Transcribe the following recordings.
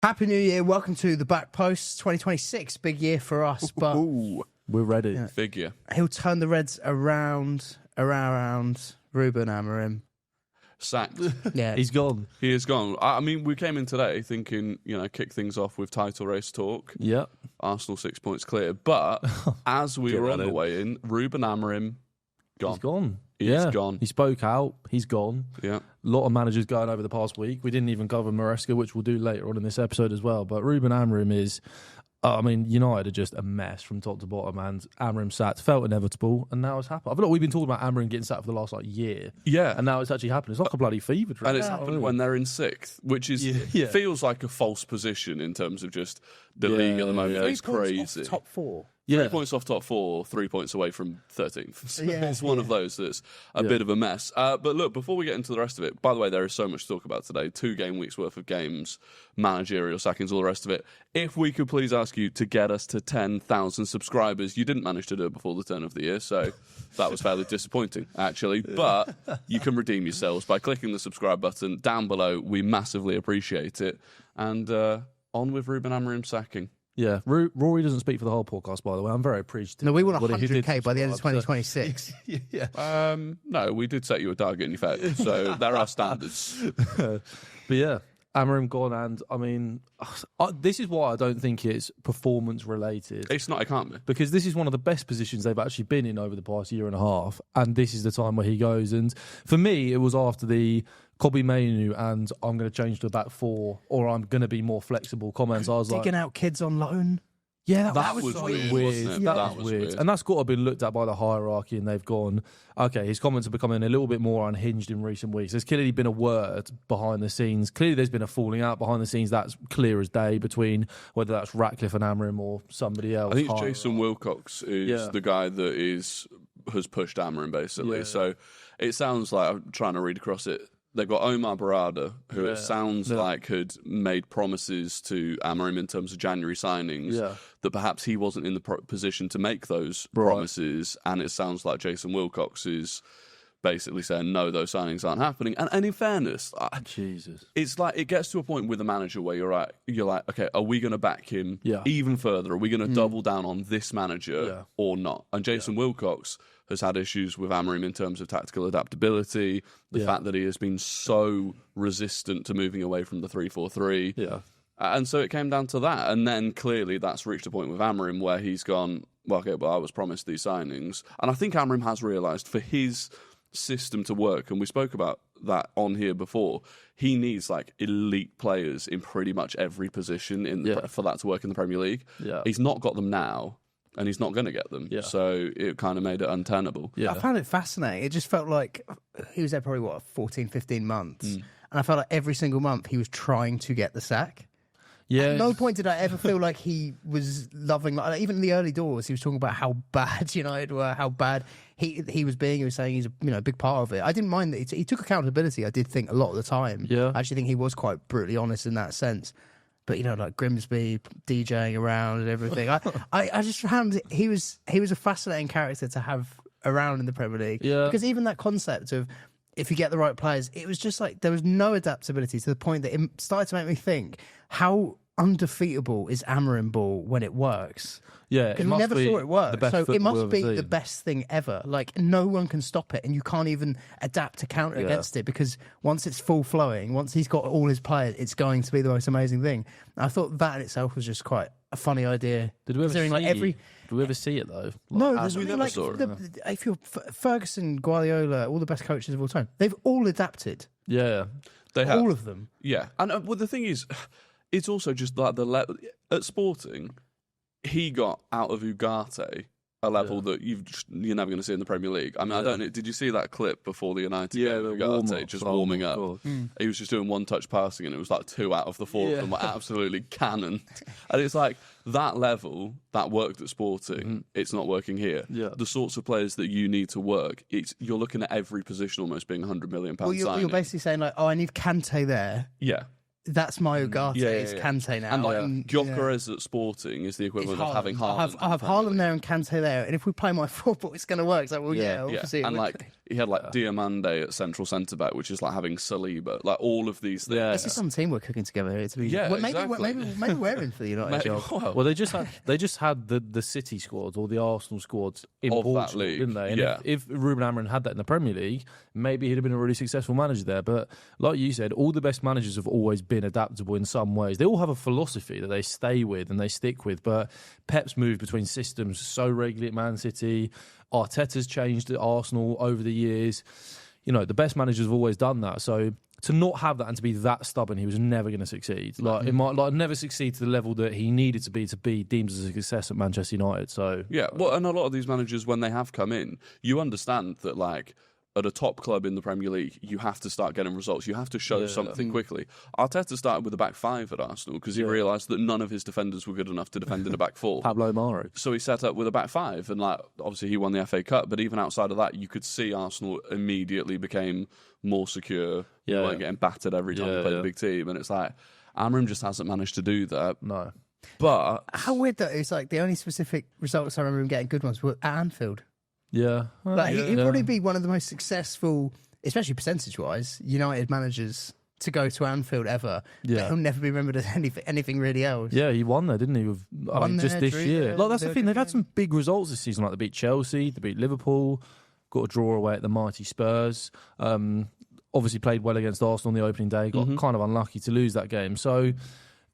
Happy New Year. Welcome to the Back Post 2026. Big year for us, but we're ready. Yeah. Figure. He'll turn the Reds around. Ruben Amorim. Sacked. Yeah. He's gone. He is gone. I mean, we came in today thinking, kick things off with title race talk. Yep. Arsenal 6 points clear. But as we were on the way in, Ruben Amorim, gone. He's gone. He's gone. He spoke out. He's gone. Yeah. A lot of managers going over the past week. We didn't even cover Maresca, which we'll do later on in this episode as well. But Ruben Amorim is, United are just a mess from top to bottom. And Amorim sacked, felt inevitable, and now it's happened. I feel like we've been talking about Amorim getting sacked for the last year. Yeah. And now it's actually happened. It's like a bloody fever dream. And it's happened when they're in sixth, which is feels like a false position in terms of just the league at the moment. Yeah. It's crazy. Top four. 3 points off top four, 3 points away from 13th. So it's one of those that's a bit of a mess. But look, before we get into the rest of it, by the way, there is so much to talk about today. 2 game weeks worth of games, managerial sackings, all the rest of it. If we could please ask you to get us to 10,000 subscribers. You didn't manage to do it before the turn of the year, so that was fairly disappointing, actually. But you can redeem yourselves by clicking the subscribe button down below. We massively appreciate it. And on with Ruben Amorim sacking. Yeah, Rory doesn't speak for the whole podcast, by the way. I'm very appreciative. No, we want 100k by the end of 2026. No, we did set you a target, in fact, so there are standards. But yeah, Amorim gone, and I mean, this is why I don't think it's performance related. It's not, it can't be. Because this is one of the best positions they've actually been in over the past year and a half, and this is the time where he goes. And for me, it was after the Kobbie Mainoo and I'm going to change to a back four, or I'm going to be more flexible comments. I was digging out kids on loan. Yeah, that was weird. Wasn't it? Yeah, that was weird. And that's got to have been looked at by the hierarchy, and they've gone, okay, his comments are becoming a little bit more unhinged in recent weeks. There's clearly been a word behind the scenes. Clearly there's been a falling out behind the scenes that's clear as day between whether that's Ratcliffe and Amorim or somebody else. I think it's Jason Wilcox is the guy that has pushed Amorim, basically. Yeah. So it sounds like, I'm trying to read across it, they've got Omar Barada, who it sounds like had made promises to Amorim in terms of January signings, that perhaps he wasn't in the position to make those promises. And it sounds like Jason Wilcox is basically saying, no, those signings aren't happening. And in fairness, it's like it gets to a point with a manager where you're like, okay, are we going to back him even further? Are we going to double down on this manager or not? And Jason Wilcox has had issues with Amorim in terms of tactical adaptability, the fact that he has been so resistant to moving away from the 3-4-3. Yeah. And so it came down to that. And then clearly that's reached a point with Amorim where he's gone, well, okay, I was promised these signings. And I think Amorim has realised for his system to work, and we spoke about that on here before, he needs like elite players in pretty much every position for that to work in the Premier League. Yeah. He's not got them now, and he's not going to get them. Yeah. So it kind of made it untenable. Yeah. I found it fascinating. It just felt like he was there probably, 14, 15 months. And I felt like every single month he was trying to get the sack. Yeah. At no point did I ever feel like he was loving, like, even in the early doors, he was talking about how bad United were, how bad he was being. He was saying he's a big part of it. I didn't mind that he took accountability, I did think, a lot of the time. Yeah. I actually think he was quite brutally honest in that sense. But, like Grimsby DJing around and everything. I just found he was a fascinating character to have around in the Premier League. Yeah. Because even that concept of, if you get the right players, it was just like there was no adaptability to the point that it started to make me think, how undefeatable is Amorim ball when it works? Yeah, because we never saw it work. So it must be the best thing ever. Like, no one can stop it, and you can't even adapt to counter against it, because once it's full flowing, once he's got all his players, it's going to be the most amazing thing. And I thought that in itself was just quite a funny idea. Did we ever see it though? No, we never saw it. If you're Ferguson, Guardiola, all the best coaches of all time, they've all adapted. Yeah, they have. All of them. Yeah, and the thing is, it's also just like the level at Sporting. He got out of Ugarte a level that you're never going to see in the Premier League. I mean, I don't know. Did you see that clip before the United game? Ugarte just warming up. He was just doing one-touch passing, and it was like 2 out of the 4 of them were absolutely cannon. And it's like that level that worked at Sporting. It's not working here. Yeah. The sorts of players that you need to work, you're looking at every position almost being £100 million signing. You're basically saying like, I need Kante there. Yeah. That's my Ugarte. It's Kante now. And Gyökeres at Sporting is the equivalent of having Haaland. I have Haaland there and Kante there, and if we play my football, it's going to work. It's like, obviously. And he had Diamande at central centre back, which is like having Saliba, like all of these things. This is some team we're cooking together here. Maybe we're in for the United job. Well, they just had the City squads or the Arsenal squads in Portugal, didn't they? And if Ruben Amorim had that in the Premier League, maybe he'd have been a really successful manager there. But like you said, all the best managers have always been adaptable in some ways. They all have a philosophy that they stay with and they stick with, but Pep's moved between systems so regularly at Man City. Arteta's changed at Arsenal over the years. You know, the best managers have always done that. So to not have that and to be that stubborn, he was never going to succeed. It might never succeed to the level that he needed to be deemed as a success at Manchester United. So and a lot of these managers, when they have come in, you understand that at a top club in the Premier League, you have to start getting results. You have to show something quickly. Arteta started with a back five at Arsenal because he realised that none of his defenders were good enough to defend in a back four. Pablo Maro. So he set up with a back five, and obviously he won the FA Cup. But even outside of that, you could see Arsenal immediately became more secure. They weren't getting battered every time they played a big team, and it's like Amorim just hasn't managed to do that. No. But how weird that it's like the only specific results I remember him getting good ones were at Anfield. Yeah. He'd probably be one of the most successful, especially percentage-wise, United managers to go to Anfield ever. Yeah. But he'll never be remembered as anything really else. Yeah, he won there, didn't he? Just this year. That's the thing. They've had some big results this season. Like they beat Chelsea, they beat Liverpool, got a draw away at the mighty Spurs. Obviously played well against Arsenal on the opening day. Got kind of unlucky to lose that game. So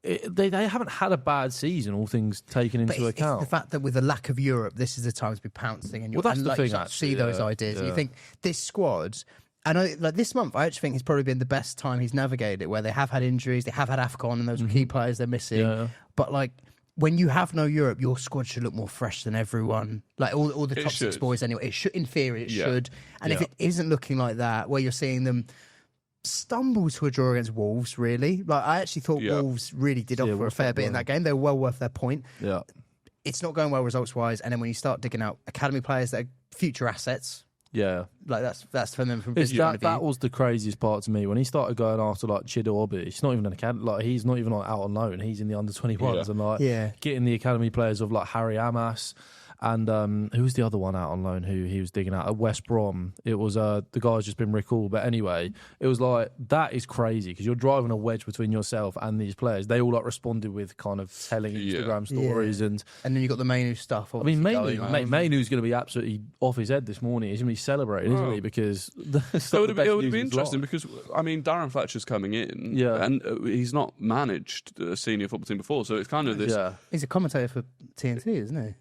they haven't had a bad season, all things taken into account. It's the fact that with the lack of Europe, this is the time to be pouncing, and that's the thing. You see those ideas, and you think this squad. I know, this month, I actually think it's probably been the best time he's navigated it, where they have had injuries, they have had AFCON, and those key players they're missing. Yeah. But when you have no Europe, your squad should look more fresh than everyone. Like all the top six boys, anyway. It should, in theory, it should. And if it isn't looking like that, where you're seeing them stumble to a draw against Wolves, really. I actually thought Wolves really did offer a fair bit in that game. They were well worth their point. Yeah. It's not going well results-wise, and then when you start digging out academy players that are future assets, that's for them from business point of view. That was the craziest part to me. When he started going after Chido Obi, he's not even an academy, he's not even out on loan, he's in the under-21s, and getting the academy players of Harry Amas. And who was the other one out on loan who he was digging out? At West Brom. It was the guy's just been recalled. But anyway, it was that is crazy because you're driving a wedge between yourself and these players. They all responded with kind of telling Instagram stories. And then you got the Mainoo stuff. I mean, Mainoo's going to be absolutely off his head this morning. He's going to be celebrating, isn't he? Because it would be interesting because, Darren Fletcher's coming in and he's not managed a senior football team before. So it's kind of this... Yeah. He's a commentator for TNT, isn't he?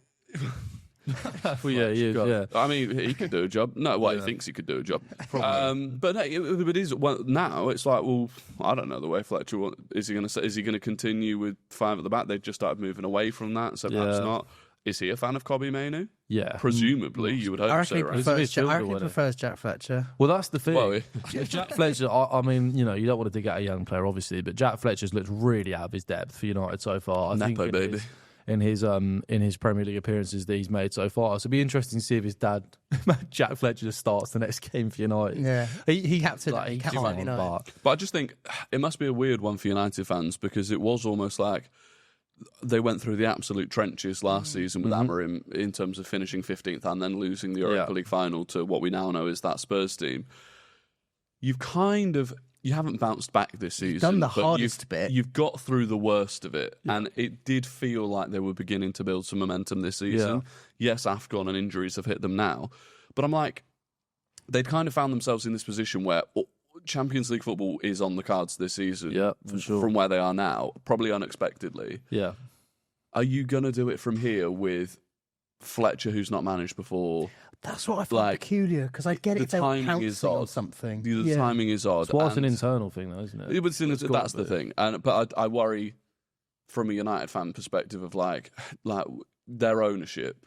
Well, yeah, he is. Yeah. I mean, he could do a job. He thinks he could do a job. But no, it is. Well, now it's I don't know the way Fletcher is he going to continue with five at the back? They've just started moving away from that, so perhaps not. Is he a fan of Kobbie Mainoo? Yeah, presumably you would hope so. Right? I reckon he prefers Jack Fletcher. Well, that's the thing. Jack Fletcher. I mean, you don't want to dig out a young player, obviously, but Jack Fletcher's looked really out of his depth for United so far. Nepo baby. In his Premier League appearances that he's made so far. So it'll be interesting to see if his dad, Jack Fletcher, just starts the next game for United. Yeah. He captured that. He can't. But I just think it must be a weird one for United fans because it was almost like they went through the absolute trenches last season with Amorim in terms of finishing 15th and then losing the Europa League final to what we now know is that Spurs team. You haven't bounced back this season. You've done the hardest bit. You've got through the worst of it. Yeah. And it did feel like they were beginning to build some momentum this season. Yeah. Yes, AFCON and injuries have hit them now. But I'm like, they'd kind of found themselves in this position where Champions League football is on the cards this season. Yeah, for sure. From where they are now, probably unexpectedly. Yeah. Are you going to do it from here with Fletcher, who's not managed before? That's what I find peculiar, because I get it if they were pouncing on something. The timing is odd. It's an internal thing, though, isn't it? That's the thing. But I worry from a United fan perspective of like their ownership.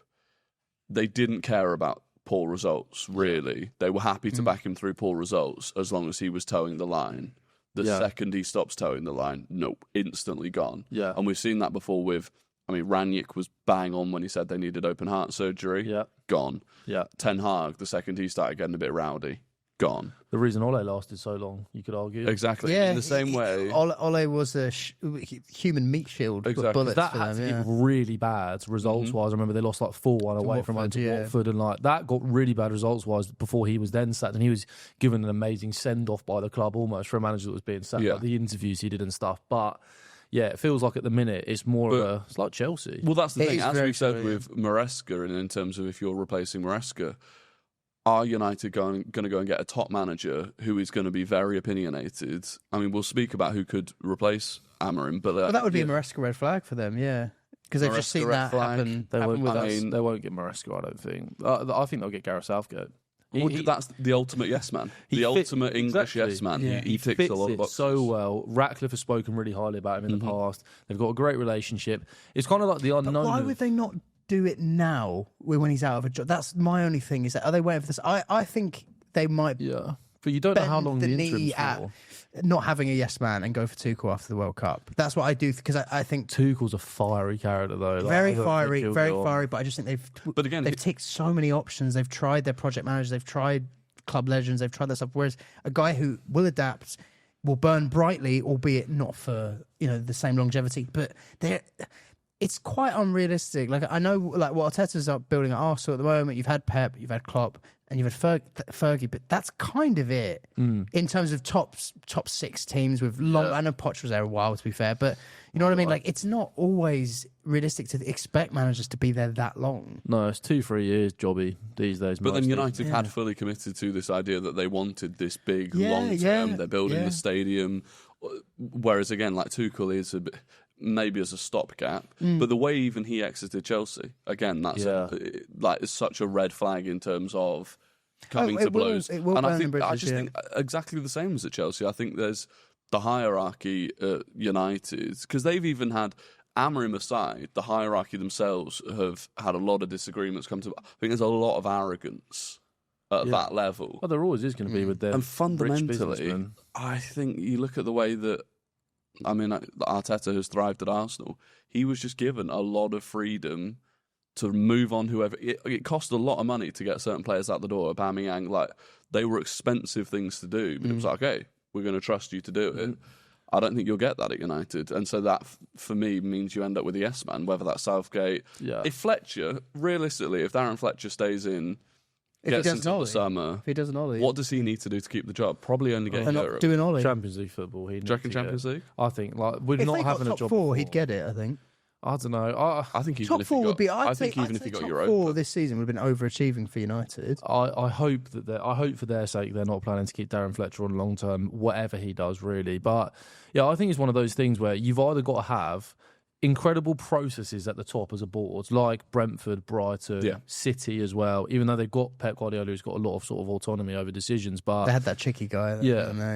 They didn't care about poor results, really. They were happy to back him through poor results as long as he was towing the line. The second he stops towing the line, nope, instantly gone. Yeah. And we've seen that before with... Ranić was bang on when he said they needed open heart surgery. Yeah. Gone. Yeah. Ten Hag, the second he started getting a bit rowdy, gone. The reason Ole lasted so long, you could argue. Exactly. In the same way. Ole was a human meat shield. Exactly. Bullets that for had them, to get really bad results-wise. I remember they lost like 4-1 away from Watford, and like that got really bad results-wise before he was then sacked, and he was given an amazing send-off by the club almost for a manager that was being sacked, like the interviews he did and stuff. But yeah, it feels like at the minute it's more it's like Chelsea. Well, that's the thing. As we said with Maresca, and in terms of if you're replacing Maresca, are United going to go and get a top manager who is going to be very opinionated? I mean, we'll speak about who could replace Amorim, but that would be a Maresca red flag for them, because they've just seen that happen. They won't get Maresca, I don't think. I think they'll get Gareth Southgate. That's the ultimate yes man. The ultimate English yes man. Yeah. He ticks a lot of boxes so well. Ratcliffe has spoken really highly about him in the past. They've got a great relationship. It's kind of like the unknown. But why would they not do it now when he's out of a job? That's my only thing. Is that are they waiting for this? I think they might. Yeah, but you don't know how long the interim's for. Not having a yes man and go for Tuchel after the World Cup. That's what I do, because I think Tuchel's a fiery character though. Very fiery. But I just think they've ticked so many options. They've tried their project managers. They've tried club legends. They've tried that stuff. Whereas a guy who will adapt, will burn brightly, albeit not for the same longevity. But it's quite unrealistic. Like, I know, like, what Arteta's up building at Arsenal at the moment. You've had Pep, you've had Klopp, and you've had Fergie, but that's kind of it in terms of top 6 teams with long. I know Poch was there a while, to be fair, but you know what I mean. Like, it's not always realistic to expect managers to be there that long. No, it's 2-3 years jobby these days. But then United had fully committed to this idea that they wanted this big long term. They're building the stadium, whereas again, like Tuchel is a bit. Maybe as a stopgap, but the way even he exited Chelsea, again, that's it's such a red flag in terms of coming to blows. It will and I just think exactly the same as at Chelsea. I think there's the hierarchy at United, because they've even had, Amorim aside, the hierarchy themselves have had a lot of disagreements come to. I think there's a lot of arrogance at that level. Well, there always is going to be with them. And fundamentally, I think you look at the way that. I mean, Arteta has thrived at Arsenal. He was just given a lot of freedom to move on whoever. It cost a lot of money to get certain players out the door. Aubameyang, like, they were expensive things to do, but it was like, okay, we're going to trust you to do it. I don't think you'll get that at United. And so that, for me, means you end up with a yes man, whether that's Southgate. Yeah. If Fletcher, realistically, if Darren Fletcher stays in, gets into the summer, if he doesn't Ollie, what does he need to do to keep the job? Probably only get Europe. Doing Ollie. Champions League football. Do you reckon Champions League? I think, like, we're not having a job. Top 4, he'd get it, I think. I don't know. I think top 4 would be. I think even if he got Europa, top 4 this season would have been overachieving for United. I hope for their sake they're not planning to keep Darren Fletcher on long term, whatever he does, really. But yeah, I think it's one of those things where you've either got to have incredible processes at the top as a board, like Brentford, Brighton, City as well, even though they've got Pep Guardiola, who's got a lot of sort of autonomy over decisions. But they had that tricky guy.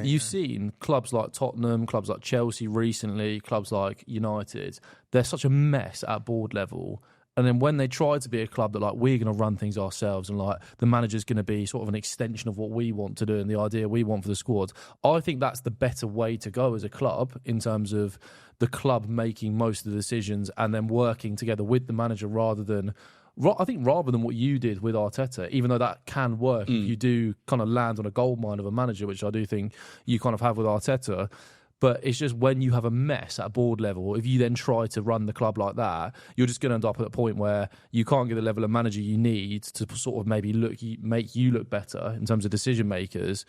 You've seen clubs like Tottenham, clubs like Chelsea recently, clubs like United, they're such a mess at board level. And then when they try to be a club that, like, we're going to run things ourselves and, like, the manager's going to be sort of an extension of what we want to do and the idea we want for the squad, I think that's the better way to go as a club in terms of the club making most of the decisions and then working together with the manager rather than what you did with Arteta, even though that can work if you do kind of land on a goldmine of a manager, which I do think you kind of have with Arteta. But it's just when you have a mess at board level, if you then try to run the club like that, you're just going to end up at a point where you can't get the level of manager you need to sort of maybe make you look better in terms of decision makers.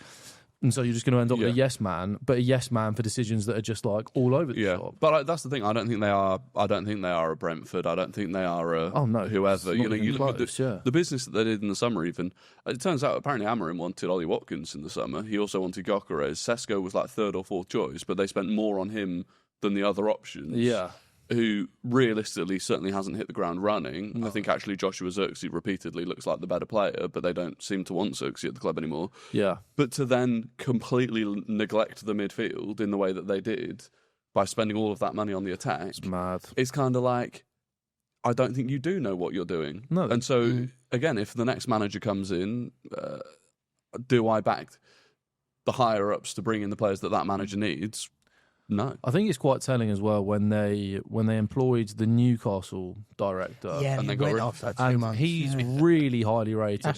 And so you're just going to end up with a yes man, but a yes man for decisions that are just like all over the shop. But that's the thing. I don't think they are a Brentford. I don't think they are a whoever. You look at the business that they did in the summer. Even it turns out apparently Amorim wanted Ollie Watkins in the summer. He also wanted Gyökeres. Sesko was like 3rd or 4th choice, but they spent more on him than the other options. Yeah. Who realistically certainly hasn't hit the ground running. No. I think actually Joshua Zirkzee repeatedly looks like the better player, but they don't seem to want Zirkzee at the club anymore. Yeah. But to then completely neglect the midfield in the way that they did by spending all of that money on the attack, it's mad. It's kind of like, I don't think you do know what you're doing. No. And so, again, if the next manager comes in, do I back the higher-ups to bring in the players that manager needs? No. I think it's quite telling as well when they employed the Newcastle director. Yeah, and he they got went rid after that 2 And months. he's really highly rated.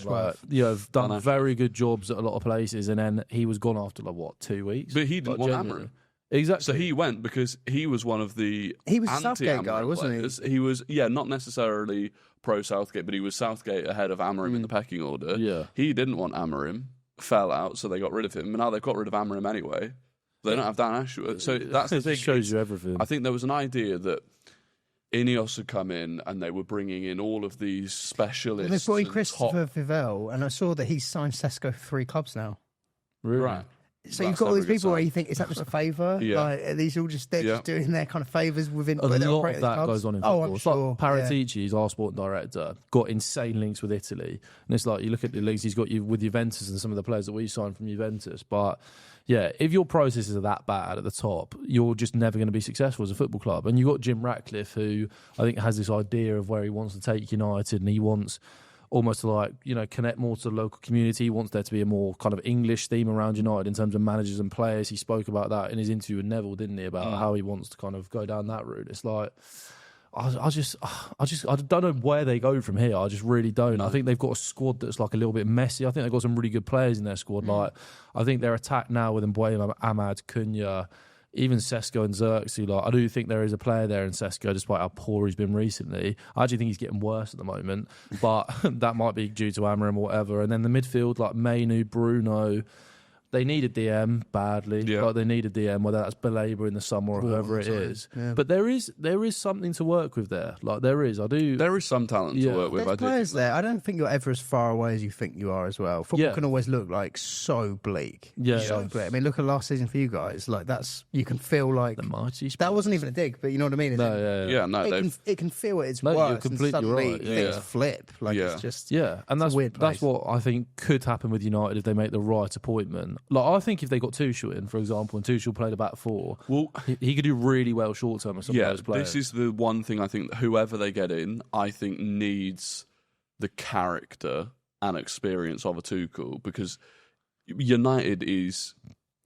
Done very good jobs at a lot of places, and then he was gone after 2 weeks. But he didn't want Amorim. Exactly. So he went because he was one of the He was Southgate guy, wasn't he? He was, not necessarily pro Southgate, but he was Southgate ahead of Amorim in the pecking order. Yeah. He didn't want Amorim, fell out, so they got rid of him. And now they've got rid of Amorim anyway. They don't have Dan Ashworth. So that's the thing. It shows you everything. I think there was an idea that Ineos had come in and they were bringing in all of these specialists. And they brought in Christopher Vivell, and I saw that he's signed Sesko for 3 clubs now. Really? Right. So you've got all these people where you think, is that just a favour? Yeah. Like, are these all just, they're just doing their kind of favours within A lot of of that clubs? goes on in football. I'm It's sure. like Paratici's, our sport director, got insane links with Italy. And it's like, you look at the links he's got with Juventus and some of the players that we signed from Juventus. But yeah, if your processes are that bad at the top, you're just never going to be successful as a football club. And you've got Jim Ratcliffe, who I think has this idea of where he wants to take United, and he wants almost to connect more to the local community. He wants there to be a more kind of English theme around United in terms of managers and players. He spoke about that in his interview with Neville, didn't he, about how he wants to kind of go down that route. It's like, I don't know where they go from here. I just really don't. I think they've got a squad that's like a little bit messy. I think they've got some really good players in their squad. Like, I think their attack now with Mbuemo, Ahmad, Cunha, even Sesko and Xerxes, I do think there is a player there in Sesko, despite how poor he's been recently. I actually think he's getting worse at the moment, but that might be due to Amorim or whatever. And then the midfield, like Mainoo, Bruno, they need a DM badly. Yeah. Like, they need a DM, whether that's Belabor in the summer or whoever it is. Yeah. But there is something to work with there. Like, there is. There is some talent to work with. There's players there. I don't think you're ever as far away as you think you are as well. Football can always look like so bleak. So bleak. I mean, look at last season for you guys. Like, you can feel like the mighty. That wasn't even a dig, but you know what I mean? It can feel it's worse. You're completely and suddenly right. things flip. Like, it's just and that's weird place. That's what I think could happen with United if they make the right appointment. Like, I think if they got Tuchel in, for example, and Tuchel played a back four, well, he could do really well short term with some of those players. This is the one thing I think that whoever they get in, I think needs the character and experience of a Tuchel, because United is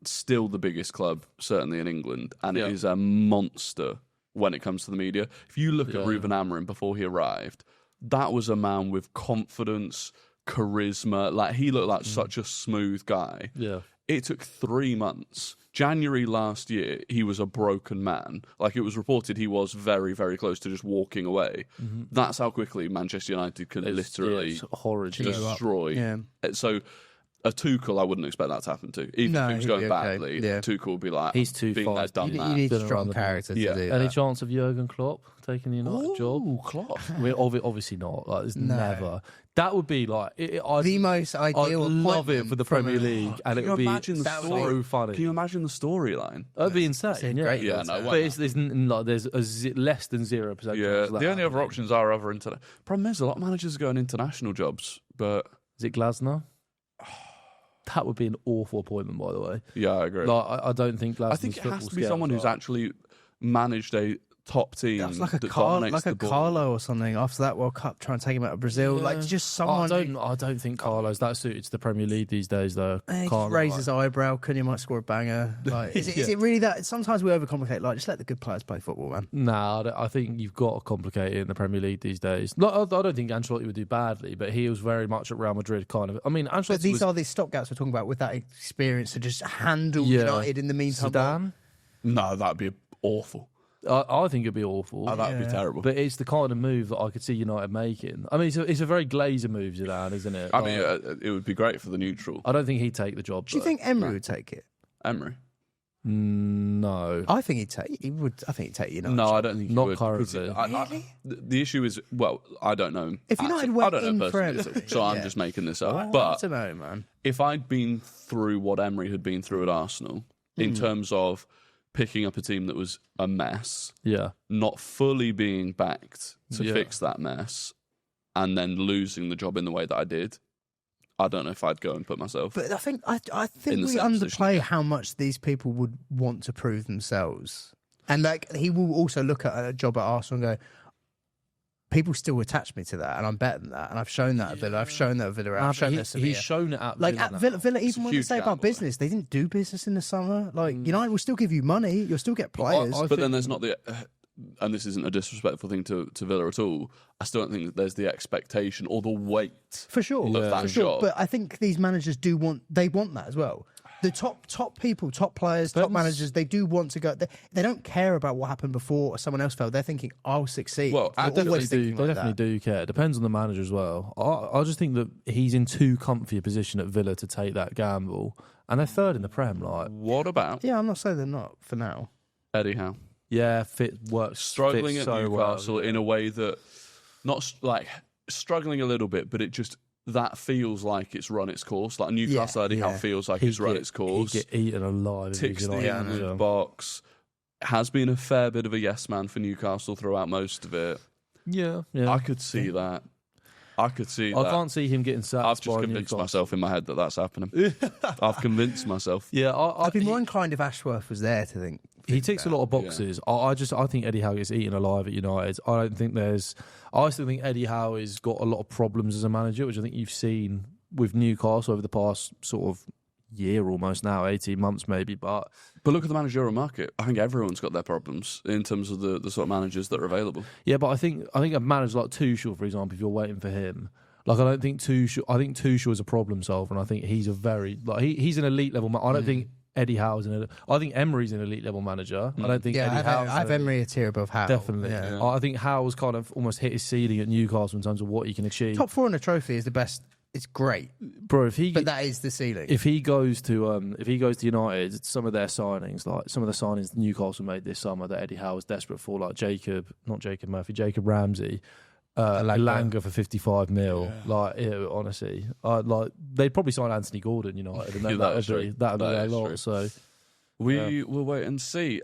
still the biggest club, certainly in England, and it is a monster when it comes to the media. If you look at Ruben Amorim before he arrived, that was a man with confidence, charisma. Like, he looked like such a smooth guy. Yeah. It took 3 months. January last year, he was a broken man. Like, it was reported he was very, very close to just walking away. Mm-hmm. That's how quickly Manchester United can literally destroy. So, a Tuchel, I wouldn't expect that to happen to. Even if he was going badly, Tuchel would be like, he's too far. Done you need strong character to do that. Any chance of Jurgen Klopp taking the United job? Klopp. We're obviously not. Like, there's never. That would be like the most ideal. I'd love it for the Premier League, and it would be so funny. Can you imagine the storyline? That'd be insane. Great. But there's less than 0%. Yeah, the only other options are other international. Problem is, a lot of managers are going international jobs, but is it Glasner? That would be an awful appointment, by the way. Yeah, I agree. Like, I don't think Glasner's I think it has to be someone who's actually managed a top team. That's like a Carlo or something after that World Cup, trying to take him out of Brazil. Yeah. Like, just someone. I don't think Carlo's that suited to the Premier League these days, though. He raises his eyebrow. Cunha might score a banger. Like, is it really that? Sometimes we overcomplicate. Like, just let the good players play football, man. Nah, I think you've got to complicate it in the Premier League these days. I don't think Ancelotti would do badly, but he was very much at Real Madrid kind of. I mean, Ancelotti. But these are the stopgaps we're talking about with that experience to just handle United in the meantime. Zidane? No, that'd be awful. I think it'd be awful. Oh, that'd be terrible. But it's the kind of move that I could see United making. I mean, it's a very Glazer move, Zidane, isn't it? I mean, it would be great for the neutral. I don't think he'd take the job. Do you think Emery would take it? Emery? No. I think he'd take United. No, I don't think he would. Not currently. Really? The issue is, well, I don't know. If United went in personally, so I'm just making this up. But I don't know, man. If I'd been through what Emery had been through at Arsenal, in terms of picking up a team that was a mess, not fully being backed to fix that mess, and then losing the job in the way that I did, I don't know if I'd go and put myself. But I think we underplay how much these people would want to prove themselves, and like he will also look at a job at Arsenal and go, people still attach me to that, and I'm better than that. And I've shown that at Villa. I've shown that at Villa. I've shown that at Sevilla. He's shown it at like Villa. At Villa, even when they say about business, they didn't do business in the summer. Like United will still give you money. You'll still get players. But then there's not the. And this isn't a disrespectful thing to Villa at all. I still don't think that there's the expectation or the weight for sure of that job. But I think these managers want that as well. The top people, top players, top managers, they do want to go. They don't care about what happened before or someone else failed. They're thinking, I'll succeed. Well, they definitely do care. It depends on the manager as well. I just think that he's in too comfy a position at Villa to take that gamble. And they're third in the Prem. What about? Yeah, I'm not saying they're not for now. Eddie Howe. Yeah, works. Struggling at so Newcastle well, in a way that, not like struggling a little bit, but it just, that feels like it's run its course. Like Newcastle Eddie Howe feels like it's run its course. He get eaten alive. Ticks the England box. Has been a fair bit of a yes man for Newcastle throughout most of it. Yeah. I could see that. I can't see him getting sacked. I've just convinced myself in my head that that's happening. I've convinced myself. Yeah, I'd be more inclined if Ashworth was there to think. He ticks a lot of boxes. Yeah. I think Eddie Howe gets eaten alive at United. I still think Eddie Howe has got a lot of problems as a manager, which I think you've seen with Newcastle over the past sort of year almost now, 18 months maybe. But look at the managerial market. I think everyone's got their problems in terms of the sort of managers that are available. Yeah, but I think a manager like Tuchel, for example, if you're waiting for him, I think Tuchel is a problem solver, and I think he's he's an elite level. I don't think Eddie Howe's I think Emery's an elite level manager. I don't think Eddie Howe's. I have Emery a tier above Howe. Definitely. Yeah. I think Howe's kind of almost hit his ceiling at Newcastle in terms of what he can achieve. Top 4 in a trophy is the best. It's great, bro. But that is the ceiling. If he goes to United, some of their signings, like some of the signings Newcastle made this summer that Eddie Howe was desperate for, like Jacob Ramsey, Elanga for 55 mil. Yeah. Honestly, they'd probably sign Anthony Gordon United, and that'd be their lot. So we will wait and see.